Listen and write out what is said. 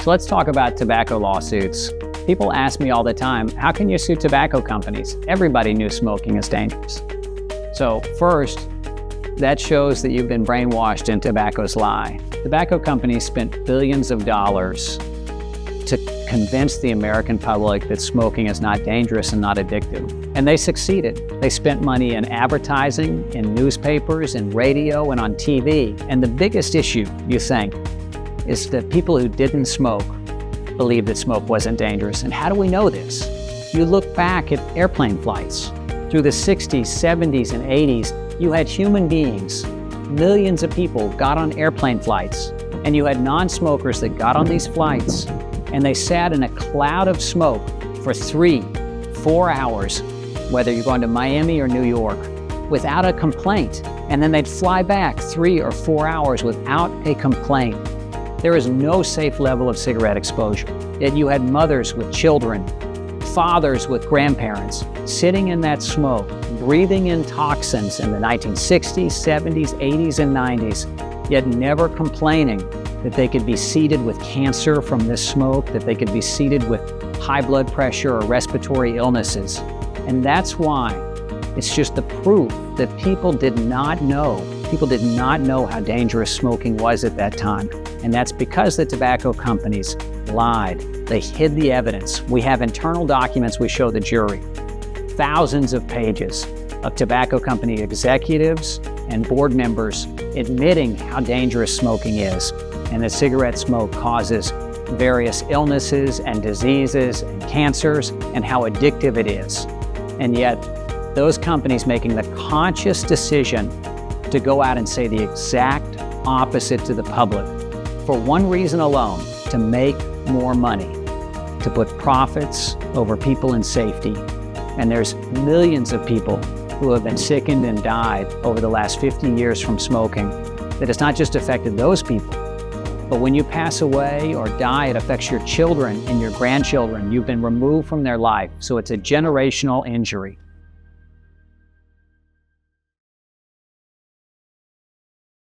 So let's talk about tobacco lawsuits. People ask me all the time, how can you sue tobacco companies? Everybody knew smoking is dangerous. So first, that shows that you've been brainwashed in tobacco's lie. Tobacco companies spent billions of dollars to convince the American public that smoking is not dangerous and not addictive. And they succeeded. They spent money in advertising, in newspapers, in radio, and on TV. And the biggest issue, you think, is that people who didn't smoke believed that smoke wasn't dangerous. And how do we know this? You look back at airplane flights. Through the 60s, 70s, and 80s, you had human beings, millions of people got on airplane flights, and you had non-smokers that got on these flights, and they sat in a cloud of smoke for 3-4 hours, whether you're going to Miami or New York, without a complaint. And then they'd fly back 3 or 4 hours without a complaint. There is no safe level of cigarette exposure. Yet you had mothers with children, fathers with grandparents, sitting in that smoke, breathing in toxins in the 1960s, 70s, 80s, and 90s, yet never complaining that they could be seeded with cancer from this smoke, that they could be seeded with high blood pressure or respiratory illnesses. And that's why it's just the proof that people did not know. People did not know how dangerous smoking was at that time. And that's because the tobacco companies lied. They hid the evidence. We have internal documents we show the jury. Thousands of pages of tobacco company executives and board members admitting how dangerous smoking is and that cigarette smoke causes various illnesses and diseases and cancers and how addictive it is. And yet, those companies making the conscious decision to go out and say the exact opposite to the public for one reason alone, to make more money, to put profits over people and safety. And there's millions of people who have been sickened and died over the last 50 years from smoking, that it's not just affected those people, but when you pass away or die, it affects your children and your grandchildren. You've been removed from their life, so it's a generational injury.